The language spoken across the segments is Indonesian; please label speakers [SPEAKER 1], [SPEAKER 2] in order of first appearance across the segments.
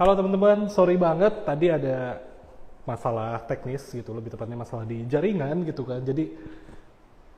[SPEAKER 1] Halo teman-teman, sorry banget tadi ada masalah teknis gitu, lebih tepatnya masalah di jaringan gitu kan. Jadi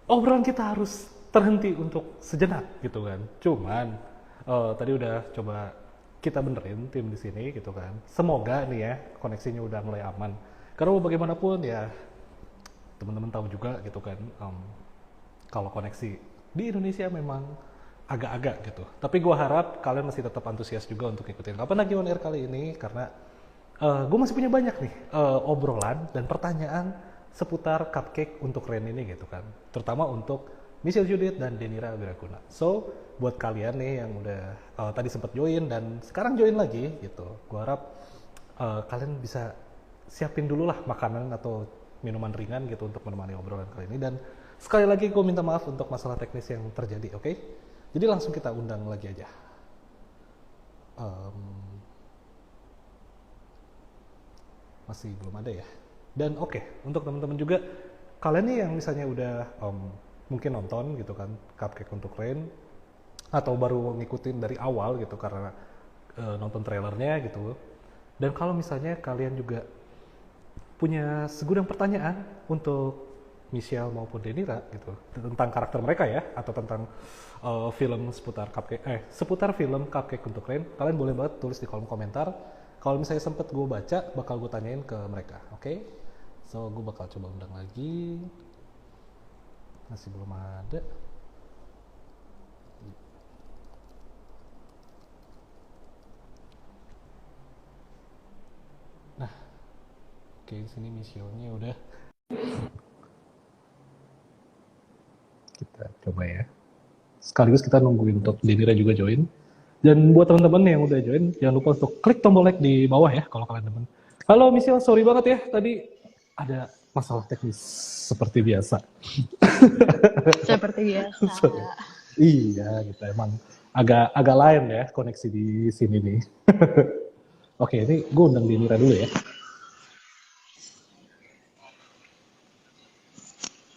[SPEAKER 1] obrolan kita harus terhenti untuk sejenak gitu kan. Cuman tadi udah coba kita benerin tim di sini gitu kan. Semoga nih ya koneksinya udah mulai aman. Karena mau bagaimanapun ya teman-teman tahu juga gitu kan, kalau koneksi di Indonesia memang agak-agak gitu. Tapi gue harap kalian masih tetap antusias juga untuk ikutin Kapan Lagi On Air kali ini, karena gue masih punya banyak nih obrolan dan pertanyaan seputar Cupcake untuk Ren ini gitu kan. Terutama untuk Michelle Judith dan Denira Wiraguna. So, buat kalian nih yang udah tadi sempat join dan sekarang join lagi gitu, gue harap kalian bisa siapin dulu lah makanan atau minuman ringan gitu untuk menemani obrolan kali ini. Dan sekali lagi gue minta maaf untuk masalah teknis yang terjadi, oke? Jadi langsung kita undang lagi aja. Masih belum ada ya. Dan oke, untuk teman-teman juga, kalian nih yang misalnya udah mungkin nonton gitu kan Cupcake untuk Rain, atau baru ngikutin dari awal gitu karena nonton trailernya gitu. Dan kalau misalnya kalian juga punya segudang pertanyaan untuk Michelle maupun Denira gitu tentang karakter mereka ya, atau tentang film seputar film Cupcake untuk Rain, kalian boleh banget tulis di kolom komentar. Kalau misalnya sempet gue baca, bakal gue tanyain ke mereka, oke? So, gue bakal coba undang lagi. Masih belum ada. Nah, oke, sini Michelle-nya udah. Kita coba ya. Sekaligus kita nungguin untuk Denira juga join. Dan buat teman-teman yang udah join, jangan lupa untuk klik tombol like di bawah ya kalau kalian demen. Halo Michelle, sorry banget ya tadi ada masalah teknis seperti biasa.
[SPEAKER 2] Seperti biasa.
[SPEAKER 1] Iya, gitu emang agak lain ya koneksi di sini nih. Oke, ini gue undang Denira dulu ya.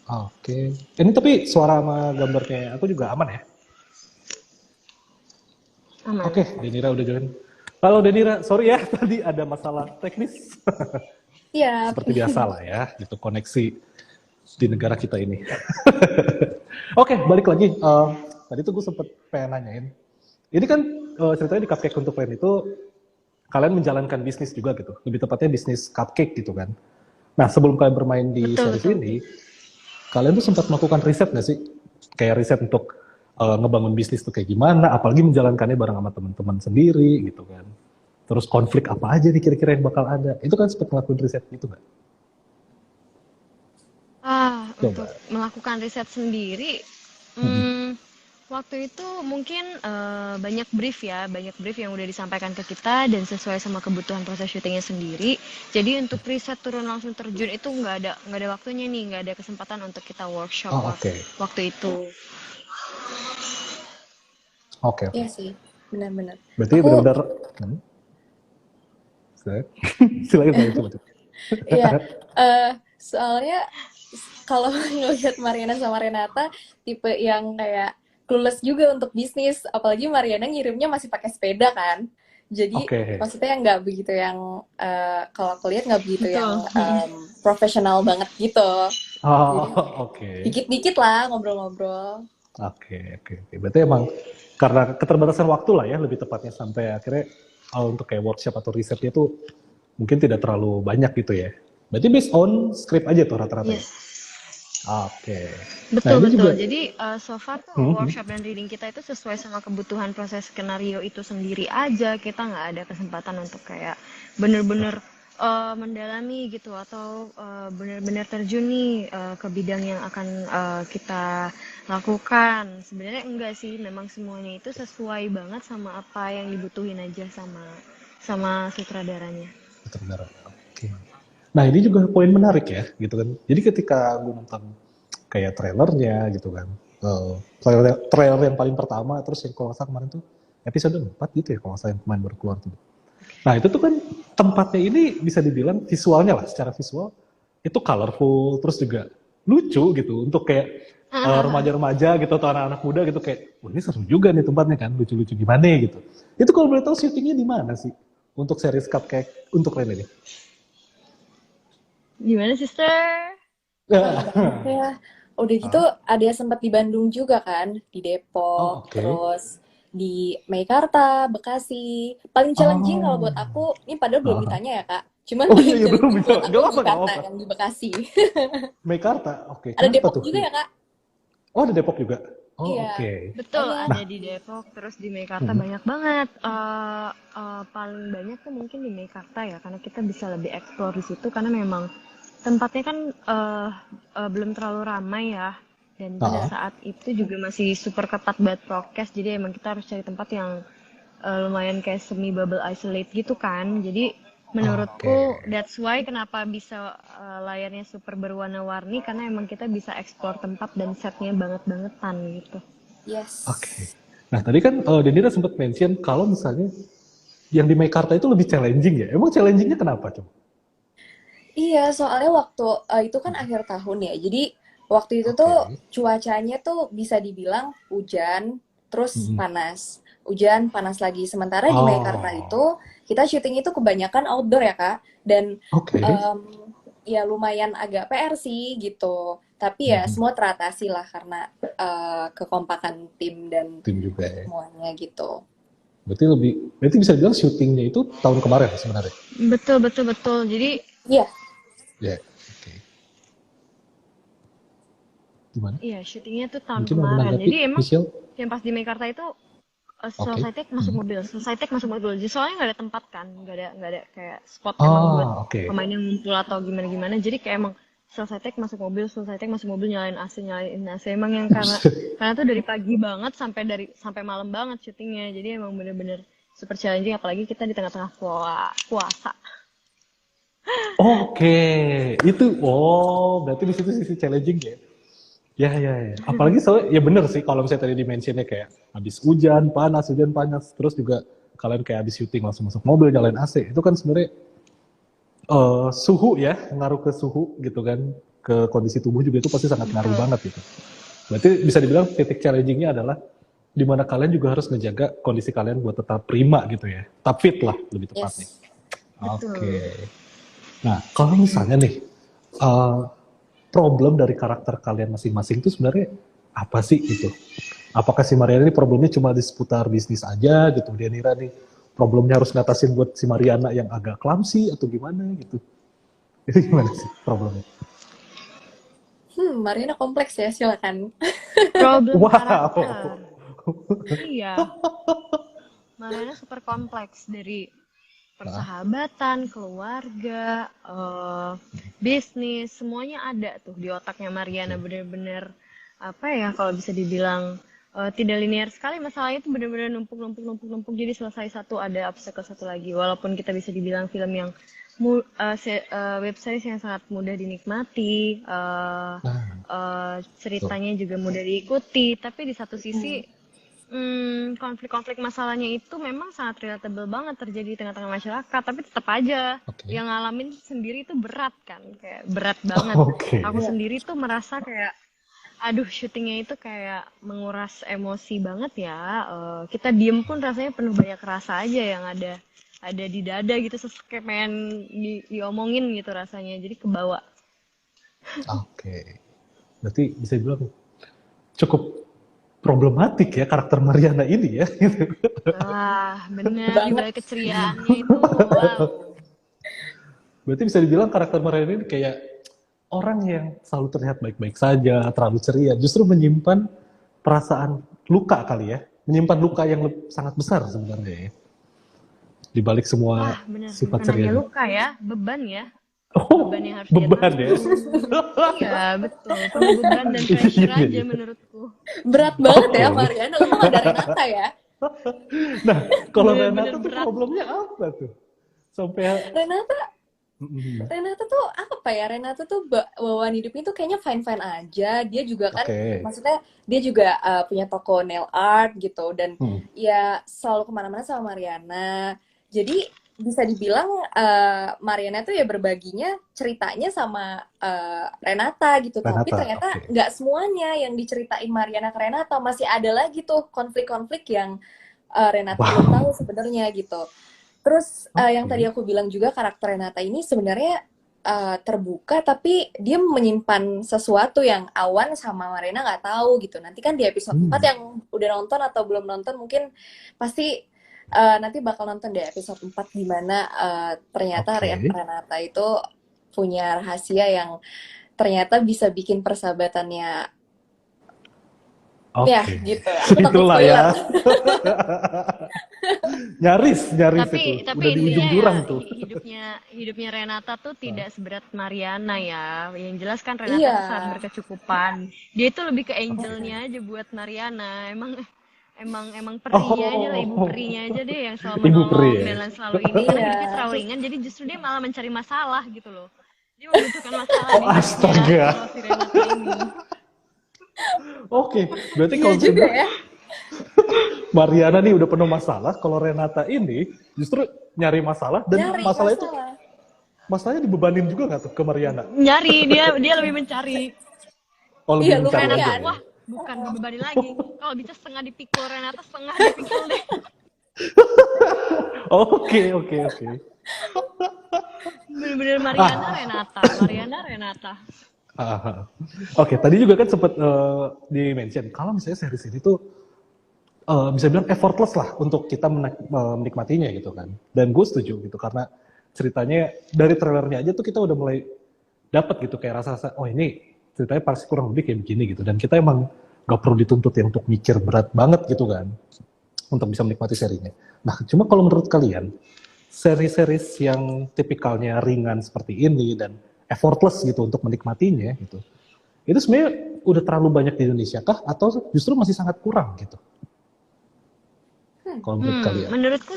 [SPEAKER 1] Oke, ini tapi suara sama gambarnya aku juga aman ya?
[SPEAKER 2] Aman.
[SPEAKER 1] Oke, Denira udah join. Halo Denira, sorry ya tadi ada masalah teknis.
[SPEAKER 2] Iya.
[SPEAKER 1] Seperti biasa lah ya, gitu koneksi di negara kita ini. Oke, balik lagi. Tadi tuh gue sempet pengen nanyain. Ini kan ceritanya di Cupcake untuk Rain itu kalian menjalankan bisnis juga gitu. Lebih tepatnya bisnis cupcake gitu kan. Nah, sebelum kalian bermain di series ini, kalian tuh sempat melakukan riset nggak sih? Kayak riset untuk ngebangun bisnis tuh kayak gimana, apalagi menjalankannya bareng sama teman-teman sendiri gitu kan. Terus konflik apa aja nih kira-kira yang bakal ada. Itu kan sempat ngelakuin riset gitu nggak?
[SPEAKER 2] Untuk melakukan riset sendiri, waktu itu mungkin banyak brief yang udah disampaikan ke kita dan sesuai sama kebutuhan proses syutingnya sendiri. Jadi untuk riset turun langsung terjun itu nggak ada waktunya nih, nggak ada kesempatan untuk kita workshop waktu itu.
[SPEAKER 1] Oke.
[SPEAKER 3] Iya sih, benar-benar.
[SPEAKER 1] Berarti benar-benar. Silakan coba.
[SPEAKER 3] Iya, soalnya kalau ngelihat Mariana sama Renata tipe yang kayak clueless juga untuk bisnis, apalagi Mariana ngirimnya masih pakai sepeda kan. Jadi maksudnya nggak begitu yang kalau aku lihat nggak begitu yang profesional banget gitu.
[SPEAKER 1] Oke.
[SPEAKER 3] Dikit-dikit lah ngobrol-ngobrol.
[SPEAKER 1] Oke. Berarti emang karena keterbatasan waktu lah ya, lebih tepatnya sampai akhirnya untuk kayak workshop atau risetnya tuh mungkin tidak terlalu banyak gitu ya. Berarti based on script aja tuh rata-rata.
[SPEAKER 2] Yes.
[SPEAKER 1] Oke.
[SPEAKER 2] Betul. Juga... Jadi so far tuh workshop dan reading kita itu sesuai sama kebutuhan proses skenario itu sendiri aja. Kita nggak ada kesempatan untuk kayak bener-bener mendalami gitu atau benar-benar terjun nih ke bidang yang akan kita lakukan. Sebenarnya enggak sih, memang semuanya itu sesuai banget sama apa yang dibutuhin aja sama sutradaranya.
[SPEAKER 1] Oke. Nah ini juga poin menarik ya gitu kan. Jadi ketika gue nonton kayak trailernya gitu kan, trailer yang paling pertama, terus yang kalau nggak salah kemarin tuh episode 4 gitu ya kalau nggak salah yang kemarin baru keluar tuh. Nah itu tuh kan tempatnya ini bisa dibilang visualnya lah, secara visual itu colorful, terus juga lucu gitu untuk kayak remaja-remaja gitu atau anak-anak muda gitu kayak, wah ini seru juga nih tempatnya kan, lucu-lucu gimana gitu. Itu kalau boleh tahu syutingnya di mana sih? untuk series cupcake untuk Ren ini?
[SPEAKER 2] Gimana, sister?
[SPEAKER 3] Ya, udah gitu ada yang sempat di Bandung juga kan, di
[SPEAKER 1] Oh,
[SPEAKER 3] Depok,
[SPEAKER 1] oke.
[SPEAKER 3] terus di Meikarta, Bekasi. Paling challenging kalau buat
[SPEAKER 1] Oh.
[SPEAKER 3] aku, ini padahal belum
[SPEAKER 1] Aha.
[SPEAKER 3] ditanya ya Kak, cuman
[SPEAKER 1] Oh iya,
[SPEAKER 3] paling
[SPEAKER 1] iya belum
[SPEAKER 3] challenging
[SPEAKER 1] bisa.
[SPEAKER 3] buat
[SPEAKER 1] Gak
[SPEAKER 3] aku
[SPEAKER 1] apa-apa, gak
[SPEAKER 3] Meikarta
[SPEAKER 1] apa-apa.
[SPEAKER 3] yang di Bekasi.
[SPEAKER 1] Meikarta, oke.
[SPEAKER 3] Ada
[SPEAKER 1] Kenapa
[SPEAKER 3] Depok
[SPEAKER 1] tuh?
[SPEAKER 3] juga ya Kak?
[SPEAKER 1] Oh, ada Depok juga? Oh,
[SPEAKER 3] Iya,
[SPEAKER 1] oke.
[SPEAKER 2] Betul,
[SPEAKER 3] makanya.
[SPEAKER 2] ada di Depok, terus di Meikarta
[SPEAKER 1] Mhm.
[SPEAKER 2] banyak banget. Paling banyak tuh mungkin di Meikarta ya, karena kita bisa lebih explore di situ karena memang tempatnya kan belum terlalu ramai ya. Dan pada
[SPEAKER 1] Ah,
[SPEAKER 2] saat itu juga masih super ketat banget prokes, jadi emang kita harus cari tempat yang lumayan kayak semi bubble isolate gitu kan. Jadi
[SPEAKER 1] oke.
[SPEAKER 2] menurutku that's why kenapa bisa layarnya super berwarna-warni karena emang kita bisa explore tempat dan setnya banget-bangetan gitu.
[SPEAKER 1] Oke.
[SPEAKER 3] Yes.
[SPEAKER 1] Nah, tadi kan Denira sempat mention kalau misalnya yang di Meikarta itu lebih challenging ya. Emang challengingnya kenapa, coba?
[SPEAKER 3] Iya, soalnya waktu itu kan akhir tahun ya. Jadi waktu itu tuh
[SPEAKER 1] Oke.
[SPEAKER 3] cuacanya tuh bisa dibilang hujan, terus
[SPEAKER 1] Mhm.
[SPEAKER 3] panas. Hujan, panas lagi. Sementara di Meikarta
[SPEAKER 1] Oh,
[SPEAKER 3] itu kita syuting itu kebanyakan outdoor ya, Kak. Dan
[SPEAKER 1] oke.
[SPEAKER 3] em, ya lumayan agak PR sih gitu. Tapi ya
[SPEAKER 1] Mhm.
[SPEAKER 3] semua teratasi lah karena kekompakan tim dan
[SPEAKER 1] Tim juga ya.
[SPEAKER 3] semuanya gitu.
[SPEAKER 1] Berarti bisa bilang syutingnya itu tahun kemarin sebenarnya.
[SPEAKER 2] Betul, betul, betul. Jadi,
[SPEAKER 3] Iya,
[SPEAKER 1] Ya, oke. Gimana?
[SPEAKER 2] iya, syutingnya tuh tahun
[SPEAKER 1] Mungkin mau
[SPEAKER 2] kemarin.
[SPEAKER 1] menanggapi,
[SPEAKER 2] Jadi emang
[SPEAKER 1] Michelle?
[SPEAKER 2] yang pas di Mekarta itu
[SPEAKER 1] Oke.
[SPEAKER 2] selesai take masuk
[SPEAKER 1] Mhm.
[SPEAKER 2] mobil, selesai take masuk mobil. Jadi soalnya nggak ada tempat kan, nggak ada kayak spot emang buat
[SPEAKER 1] Ah, oke.
[SPEAKER 2] pemainnya ngumpul atau gimana-gimana. Jadi kayak emang selesai take masuk mobil, selesai take masuk mobil, nyalain AC, nyalain AC. Emang yang karena tuh dari pagi banget sampai malam banget syutingnya. Jadi emang bener-bener super challenging, apalagi kita di tengah-tengah puasa.
[SPEAKER 1] Oke, itu. Oh, berarti di situ sisi challenging ya. Ya, ya, ya. Apalagi soalnya, ya bener sih kalau misalnya tadi dimentionnya kayak habis hujan panas, terus juga kalian kayak habis syuting langsung masuk mobil nyalain AC. Itu kan sebenarnya suhu ya, ngaruh ke suhu gitu kan, ke kondisi tubuh juga itu pasti sangat ngaruh
[SPEAKER 2] Betul.
[SPEAKER 1] banget gitu. Berarti bisa dibilang titik challengingnya adalah di mana kalian juga harus ngejaga kondisi kalian buat tetap prima gitu ya, tetap fit lah lebih tepatnya.
[SPEAKER 3] yes.
[SPEAKER 1] Oke.
[SPEAKER 2] Betul.
[SPEAKER 1] Nah, kalau misalnya nih eh, problem dari karakter kalian masing-masing itu sebenarnya apa sih gitu? Apakah si Mariana ini problemnya cuma di seputar bisnis aja gitu? Dia Nira nih problemnya harus ngatasin buat si Mariana yang agak clumsy atau gimana gitu? Itu gimana sih problemnya?
[SPEAKER 3] Mariana kompleks ya, silakan.
[SPEAKER 2] Problem
[SPEAKER 1] Wow.
[SPEAKER 2] karakter. Iya, Mariana super kompleks dari
[SPEAKER 1] Nah,
[SPEAKER 2] persahabatan, keluarga, bisnis, semuanya ada tuh di otaknya Mariana. Bener-bener apa ya kalau bisa dibilang tidak linear sekali, masalahnya itu bener-bener numpuk. Jadi selesai satu ada obstacle satu lagi. Walaupun kita bisa dibilang film yang web series yang sangat mudah dinikmati,
[SPEAKER 1] nah, betul.
[SPEAKER 2] ceritanya juga mudah diikuti, tapi di satu sisi konflik-konflik masalahnya itu memang sangat relatable banget terjadi di tengah-tengah masyarakat, tapi tetap aja
[SPEAKER 1] Oke.
[SPEAKER 2] yang ngalamin sendiri itu berat kan, kayak berat banget.
[SPEAKER 1] Oke.
[SPEAKER 2] Aku
[SPEAKER 3] Iya.
[SPEAKER 2] sendiri tuh merasa kayak, aduh syutingnya itu kayak menguras emosi banget ya. Kita diem pun rasanya penuh banyak rasa aja yang ada di dada gitu, kayak pengen diomongin gitu rasanya, jadi kebawa.
[SPEAKER 1] Oke. Berarti bisa dibilang cukup problematik ya karakter Mariana ini ya.
[SPEAKER 2] Wah, bener, di
[SPEAKER 3] Banget.
[SPEAKER 2] balik keceriaannya itu, wow.
[SPEAKER 1] Berarti bisa dibilang karakter Mariana ini kayak orang yang selalu terlihat baik-baik saja, terlalu ceria, justru menyimpan perasaan luka kali ya, menyimpan luka yang sangat besar sebenarnya ya, di balik semua
[SPEAKER 2] Wah, bener,
[SPEAKER 1] sifat
[SPEAKER 2] bukan hanya
[SPEAKER 1] cerianya.
[SPEAKER 2] luka ya, beban ya.
[SPEAKER 1] Oh,
[SPEAKER 2] Beban yang harus dia
[SPEAKER 1] beban ya.
[SPEAKER 2] tanggung. Iya, betul. Penuh beban dan pressure
[SPEAKER 1] Iya,
[SPEAKER 2] aja
[SPEAKER 1] iya.
[SPEAKER 2] menurutku.
[SPEAKER 3] Berat banget
[SPEAKER 1] Oke.
[SPEAKER 3] ya Mariana, untung ada Renata ya.
[SPEAKER 1] Nah, kalau
[SPEAKER 2] Bener-bener
[SPEAKER 1] Renata tuh
[SPEAKER 2] berat.
[SPEAKER 1] problemnya apa tuh? Sampai
[SPEAKER 3] Renata
[SPEAKER 1] Mm-mm.
[SPEAKER 3] Renata tuh apa ya? Renata tuh bawaan hidupnya tuh kayaknya fine-fine aja. Dia juga kan,
[SPEAKER 1] Oke.
[SPEAKER 3] maksudnya dia juga punya toko nail art gitu. Dan
[SPEAKER 1] Hmm.
[SPEAKER 3] ya selalu kemana-mana sama Mariana. Jadi bisa dibilang Mariana tuh ya berbaginya ceritanya sama Renata gitu. Tapi
[SPEAKER 1] Renata,
[SPEAKER 3] ternyata
[SPEAKER 1] oke.
[SPEAKER 3] nggak semuanya yang diceritain Mariana ke Renata. Masih ada lagi tuh konflik-konflik yang Renata belum tahu sebenarnya gitu. Terus yang
[SPEAKER 1] Oke.
[SPEAKER 3] tadi aku bilang juga karakter Renata ini sebenarnya terbuka, tapi dia menyimpan sesuatu yang Awan sama Marina nggak tahu gitu. Nanti kan di episode 4
[SPEAKER 1] Hmm.
[SPEAKER 3] yang udah nonton atau belum nonton mungkin pasti nanti bakal nonton di episode 4 di mana ternyata
[SPEAKER 1] Oke.
[SPEAKER 3] Renata itu punya rahasia yang ternyata bisa bikin persahabatannya ya
[SPEAKER 1] Oke.
[SPEAKER 3] gitu. Aku takut
[SPEAKER 1] Itulah
[SPEAKER 3] spoiler.
[SPEAKER 1] ya. Nyaris itu.
[SPEAKER 2] Tapi
[SPEAKER 1] Udah di ujung
[SPEAKER 2] intinya ya
[SPEAKER 1] jurang tuh.
[SPEAKER 2] hidupnya Renata tuh tidak seberat Mariana ya. Yang jelas kan Renata
[SPEAKER 3] Iya.
[SPEAKER 2] tuh sangat berkecukupan. Dia itu lebih ke
[SPEAKER 1] Oke.
[SPEAKER 2] angelnya aja buat Mariana. Emang perinya aja lah, ibu
[SPEAKER 1] Oh,
[SPEAKER 2] perinya aja deh yang selalu
[SPEAKER 1] ibu peri
[SPEAKER 2] menolong
[SPEAKER 1] ya.
[SPEAKER 2] dan lain selalu ini. Karena
[SPEAKER 3] Iya.
[SPEAKER 2] hidupnya terlalu ringan, jadi justru dia malah mencari masalah gitu loh. Dia membutuhkan masalah
[SPEAKER 1] Oh
[SPEAKER 2] di hidupnya
[SPEAKER 1] astaga.
[SPEAKER 2] kalau si Renata ini.
[SPEAKER 1] Oke, berarti
[SPEAKER 3] Iya
[SPEAKER 1] kalau bisa
[SPEAKER 3] juga
[SPEAKER 1] bilang
[SPEAKER 3] ya.
[SPEAKER 1] Mariana nih udah penuh masalah, kalau Renata ini justru nyari masalah dan
[SPEAKER 3] Nyari
[SPEAKER 1] masalah itu
[SPEAKER 3] masalah.
[SPEAKER 1] masalahnya dibebanin juga nggak tuh ke Mariana?
[SPEAKER 2] Nyari, dia lebih mencari.
[SPEAKER 1] Oh
[SPEAKER 3] Iya,
[SPEAKER 1] lebih mencari aja
[SPEAKER 3] lumayan.
[SPEAKER 1] ya.
[SPEAKER 2] Wah, bukan membebani lagi. Kalau bisa setengah dipikul Renata, setengah dipikul deh.
[SPEAKER 1] Oke.
[SPEAKER 2] Bener-bener Mariana Renata.
[SPEAKER 1] Ah. Oke, tadi juga kan sempat di-mention kalau misalnya series ini tuh bisa bilang effortless lah untuk kita menikmatinya gitu kan. Dan gue setuju gitu karena ceritanya dari trailernya aja tuh kita udah mulai dapat gitu kayak rasa-rasa oh ini ceritanya pasti kurang lebih kayak begini gitu dan kita emang gak perlu dituntut ya untuk mikir berat banget gitu kan untuk bisa menikmati serinya. Nah, cuma kalau menurut kalian seri-series yang tipikalnya ringan seperti ini dan effortless gitu untuk menikmatinya gitu. Itu sebenarnya udah terlalu banyak di Indonesia kah atau justru masih sangat kurang gitu? Kalau menurut kalian?
[SPEAKER 2] Menurutku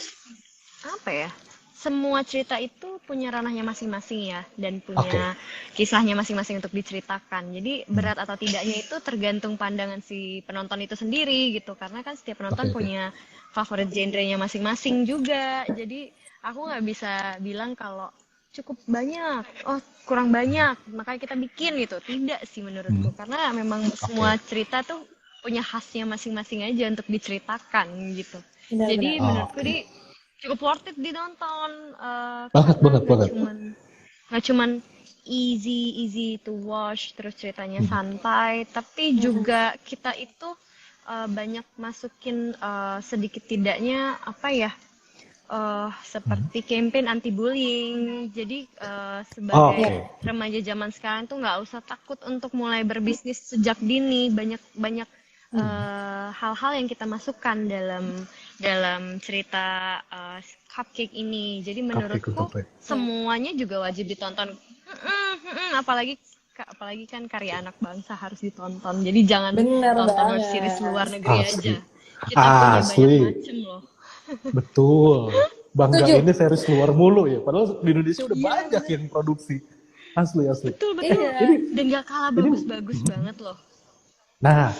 [SPEAKER 2] apa ya? Semua cerita itu punya ranahnya masing-masing ya dan
[SPEAKER 1] Oke.
[SPEAKER 2] punya kisahnya masing-masing untuk diceritakan. Jadi berat atau tidaknya itu tergantung pandangan si penonton itu sendiri gitu. Karena kan setiap penonton
[SPEAKER 1] Oke.
[SPEAKER 2] punya favorit genrenya masing-masing juga. Jadi aku nggak bisa bilang kalau cukup banyak, oh kurang banyak, makanya kita bikin gitu. Tidak sih menurutku, karena memang semua cerita tuh punya khasnya masing-masing aja untuk diceritakan gitu.
[SPEAKER 3] Benar-benar.
[SPEAKER 2] Jadi menurutku
[SPEAKER 1] Oke.
[SPEAKER 2] di cukup worth it ditonton
[SPEAKER 1] Banget,
[SPEAKER 2] karena
[SPEAKER 1] banget.
[SPEAKER 2] nggak cuman easy to watch terus ceritanya santai, tapi juga kita itu banyak masukin sedikit tidaknya apa ya seperti campaign anti bullying. Jadi sebagai
[SPEAKER 1] Oke.
[SPEAKER 2] remaja zaman sekarang tuh nggak usah takut untuk mulai berbisnis sejak dini. Banyak hal-hal yang kita masukkan dalam cerita Cupcake ini. Jadi menurutku semuanya juga wajib ditonton. Apalagi kan karya anak bangsa harus ditonton. Jadi jangan
[SPEAKER 3] Bener
[SPEAKER 2] tonton
[SPEAKER 3] banget.
[SPEAKER 2] series luar negeri
[SPEAKER 1] Asli.
[SPEAKER 2] aja. Kita punya
[SPEAKER 1] Asli.
[SPEAKER 2] banyak macem loh.
[SPEAKER 1] Betul. Bangga
[SPEAKER 3] Setuju.
[SPEAKER 1] ini series luar mulu ya. Padahal di Indonesia udah banyak yang produksi. Asli.
[SPEAKER 2] Betul.
[SPEAKER 3] Iya.
[SPEAKER 2] Dan gak kalah bagus-bagus banget loh.
[SPEAKER 1] Nah,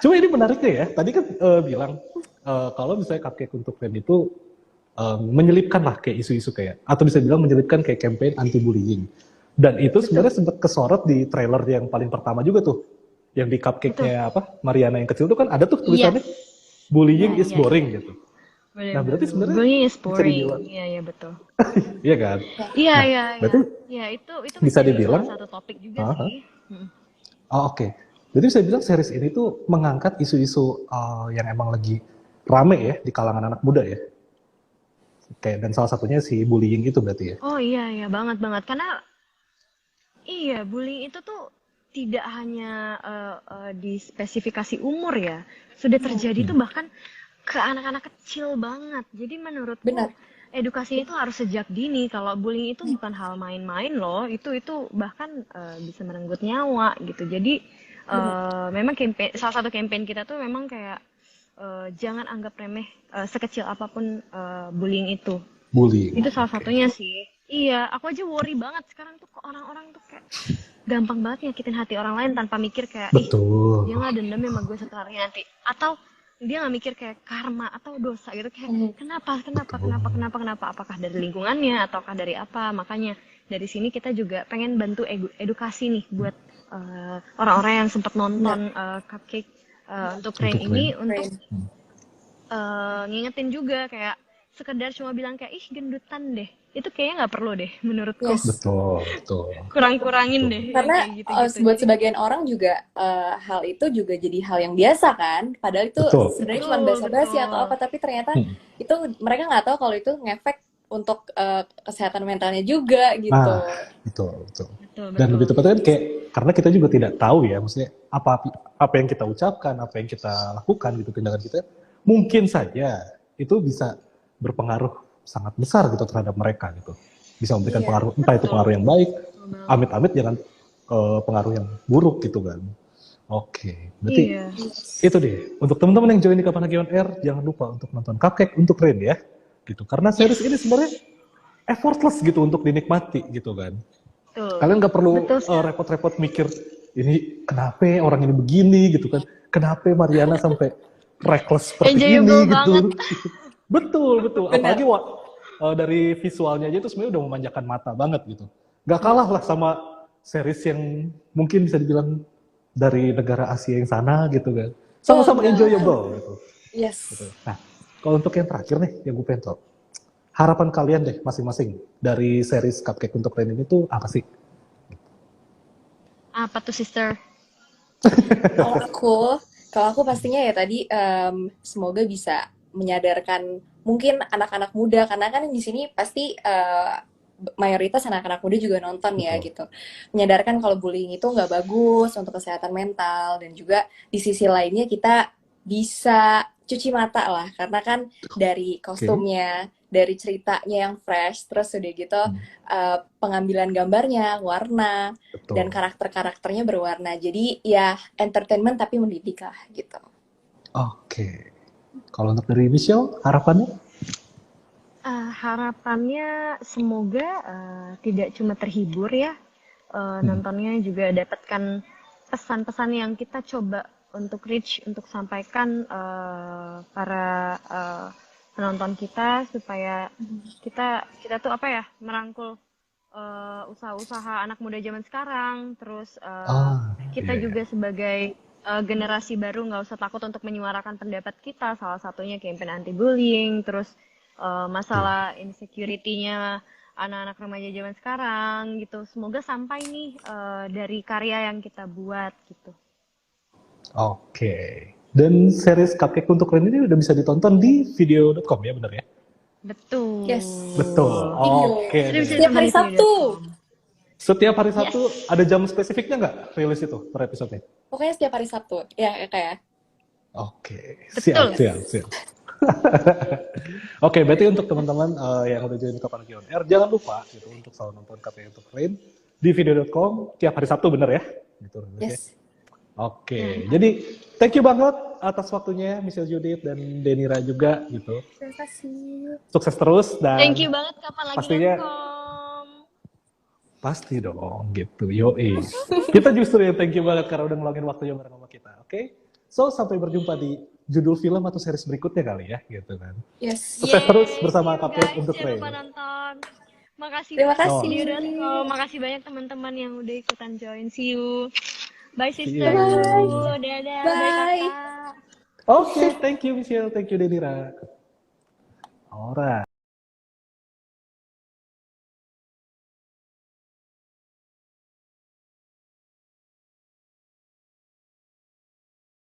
[SPEAKER 1] cuma ini menariknya ya. Tadi kan bilang kalau misalnya Cupcake untuk Fame itu menyelipkan lah kayak isu-isu kayak atau bisa bilang menyelipkan kayak campaign anti bullying. Dan itu sebenarnya sempat kesorot di trailer yang paling pertama juga tuh. Yang di Cupcake-nya apa? Mariana yang kecil tuh kan ada tuh tulisannya bullying is boring gitu. Nah, berarti sebenarnya
[SPEAKER 2] bullying is
[SPEAKER 1] bisa
[SPEAKER 2] boring.
[SPEAKER 1] dibilang.
[SPEAKER 2] Iya betul.
[SPEAKER 1] Iya kan?
[SPEAKER 2] Iya.
[SPEAKER 1] berarti
[SPEAKER 2] Iya itu
[SPEAKER 1] bisa
[SPEAKER 2] menjadi
[SPEAKER 1] dibilang
[SPEAKER 2] salah satu topik juga sih.
[SPEAKER 1] Oh, oke. Jadi bisa bilang series ini tuh mengangkat isu-isu yang emang lagi rame ya di kalangan anak muda ya. Kayak dan salah satunya si bullying itu berarti ya.
[SPEAKER 2] Oh iya banget. Karena iya bullying itu tuh tidak hanya di spesifikasi umur ya. Sudah terjadi tuh bahkan ke anak-anak kecil banget. Jadi menurutku edukasi itu harus sejak dini. Kalau bullying itu bukan hal main-main loh. Itu bahkan bisa merenggut nyawa gitu. Jadi memang salah satu campaign kita tuh memang kayak jangan anggap remeh sekecil apapun bullying itu.
[SPEAKER 1] Bullying.
[SPEAKER 2] Itu salah satunya sih. Iya, aku aja worry banget sekarang tuh kok orang-orang tuh kayak gampang banget nyakitin hati orang lain tanpa mikir kayak
[SPEAKER 1] Betul.
[SPEAKER 2] dia nggak dendam sama gue satu hari nanti, atau dia nggak mikir kayak karma atau dosa gitu, kayak kenapa apakah dari lingkungannya ataukah dari apa. Makanya dari sini kita juga pengen bantu edukasi nih buat orang-orang yang sempat nonton Cupcake untuk Rain ini untuk ngingetin juga kayak sekedar cuma bilang kayak ih gendutan deh, itu kayaknya nggak perlu deh menurutku.
[SPEAKER 3] Yes.
[SPEAKER 1] Betul, betul.
[SPEAKER 2] Kurang-kurangin deh yang
[SPEAKER 3] Karena
[SPEAKER 2] kayak gitu-gitu.
[SPEAKER 3] buat
[SPEAKER 2] Jadi,
[SPEAKER 3] sebagian orang juga hal itu juga jadi hal yang biasa kan. Padahal itu
[SPEAKER 1] Betul.
[SPEAKER 3] sebenarnya cuma
[SPEAKER 2] betul,
[SPEAKER 3] basa-basi
[SPEAKER 2] betul.
[SPEAKER 3] atau apa, tapi ternyata
[SPEAKER 1] Hmm.
[SPEAKER 3] itu mereka nggak tahu kalau itu ngefek untuk kesehatan mentalnya juga gitu.
[SPEAKER 1] Nah, betul, betul.
[SPEAKER 2] Betul,
[SPEAKER 1] Dan lebih
[SPEAKER 2] betul.
[SPEAKER 1] tepatnya kan kayak karena kita juga tidak tahu ya, maksudnya apa yang kita ucapkan, apa yang kita lakukan gitu, tindakan kita mungkin saja itu bisa berpengaruh sangat besar gitu terhadap mereka gitu. Bisa memberikan
[SPEAKER 3] Iya.
[SPEAKER 1] pengaruh, entah itu
[SPEAKER 2] Betul.
[SPEAKER 1] pengaruh yang baik,
[SPEAKER 2] Betul banget.
[SPEAKER 1] amit-amit jangan pengaruh yang buruk gitu kan. Oke, berarti
[SPEAKER 2] Iya.
[SPEAKER 1] itu deh. Untuk teman-teman yang join di Kapan Lagi On Air, jangan lupa untuk nonton Cupcake untuk Rain ya. Gitu. Karena series ini sebenarnya effortless gitu untuk dinikmati gitu kan.
[SPEAKER 2] Betul.
[SPEAKER 1] Kalian nggak perlu
[SPEAKER 2] Betul sekali.
[SPEAKER 1] repot-repot mikir ini kenapa orang ini begini gitu kan. Kenapa Mariana sampai reckless seperti ini
[SPEAKER 2] Enjoyable
[SPEAKER 1] gitu.
[SPEAKER 2] banget.
[SPEAKER 1] Betul, betul.
[SPEAKER 3] Benar.
[SPEAKER 1] Apalagi dari visualnya aja itu sebenarnya udah memanjakan mata banget gitu. Gak kalah lah sama series yang mungkin bisa dibilang dari negara Asia yang sana gitu kan. Sama-sama
[SPEAKER 3] Benar.
[SPEAKER 1] enjoyable gitu.
[SPEAKER 3] Yes.
[SPEAKER 1] Gitu. Nah, kalau untuk yang terakhir nih, yang gue pengen tahu, harapan kalian deh masing-masing dari series Cupcake untuk Rain ini tuh apa sih?
[SPEAKER 2] Apa tuh, sister?
[SPEAKER 3] Kalau aku pastinya ya tadi semoga bisa menyadarkan mungkin anak-anak muda, karena kan di sini pasti mayoritas anak-anak muda juga nonton ya
[SPEAKER 1] Betul.
[SPEAKER 3] gitu. Menyadarkan kalau bullying itu nggak bagus untuk kesehatan mental, dan juga di sisi lainnya kita bisa cuci mata lah, karena kan dari kostumnya, dari ceritanya yang fresh, terus udah gitu pengambilan gambarnya, warna,
[SPEAKER 1] Betul.
[SPEAKER 3] dan karakter-karakternya berwarna. Jadi ya entertainment tapi mendidik lah gitu.
[SPEAKER 1] Oke. Kalau untuk dari Michelle, harapannya?
[SPEAKER 2] Harapannya semoga tidak cuma terhibur ya, nontonnya juga dapatkan pesan-pesan yang kita coba untuk reach, untuk sampaikan para penonton kita, supaya kita tuh apa ya, merangkul usaha-usaha anak muda zaman sekarang. Terus kita
[SPEAKER 1] iya.
[SPEAKER 2] juga sebagai generasi baru nggak usah takut untuk menyuarakan pendapat kita, salah satunya campaign anti bullying, terus masalah insecurity-nya anak-anak remaja zaman sekarang gitu. Semoga sampai nih dari karya yang kita buat gitu.
[SPEAKER 1] Oke. Dan series Cupcake untuk Rain ini udah bisa ditonton di video.com ya, benar ya?
[SPEAKER 2] Betul.
[SPEAKER 3] Yes.
[SPEAKER 1] Betul. Oke.
[SPEAKER 2] Sudah bisa
[SPEAKER 3] Setiap
[SPEAKER 2] ditonton
[SPEAKER 3] hari
[SPEAKER 2] di
[SPEAKER 3] Sabtu.
[SPEAKER 2] video.com.
[SPEAKER 1] Setiap hari Sabtu ada jam spesifiknya nggak rilis itu per episode-nya?
[SPEAKER 3] Pokoknya setiap hari Sabtu. Ya kayak.
[SPEAKER 1] Oke.
[SPEAKER 2] Betul.
[SPEAKER 1] Siap. Oke, berarti untuk teman-teman yang udah join Kapan Lagi On Air, jangan lupa gitu untuk selalu nonton Cupcake untuk Rain di video.com tiap hari Sabtu, bener ya? Gitu.
[SPEAKER 3] Yes.
[SPEAKER 1] Oke, jadi thank you banget atas waktunya Michelle Judith dan Denira juga gitu.
[SPEAKER 3] Terima kasih.
[SPEAKER 1] Sukses terus dan
[SPEAKER 2] Thank you banget Kapan Lagi
[SPEAKER 1] pastinya-
[SPEAKER 2] .com.
[SPEAKER 1] pasti dong gitu. Yoi. Kita justru yang thank you banget karena udah ngeluangin waktunya bareng sama kita. Oke? So, sampai berjumpa di judul film atau series berikutnya kali ya, gitu kan.
[SPEAKER 3] Yes.
[SPEAKER 1] Sukses terus
[SPEAKER 2] Yeay,
[SPEAKER 1] bersama
[SPEAKER 2] see you
[SPEAKER 1] Cupcake
[SPEAKER 2] guys,
[SPEAKER 1] untuk
[SPEAKER 2] jangan
[SPEAKER 1] Rain.
[SPEAKER 2] lupa nonton. Makasih
[SPEAKER 3] Terima
[SPEAKER 2] banyak
[SPEAKER 3] kasih.
[SPEAKER 2] video.com. Makasih banyak teman-teman yang udah ikutan join. See you. Bye
[SPEAKER 1] See
[SPEAKER 2] sister.
[SPEAKER 1] you.
[SPEAKER 2] Dadah.
[SPEAKER 3] Bye.
[SPEAKER 2] Kakak.
[SPEAKER 1] Oke, thank you Michelle, thank you Denira. Alright.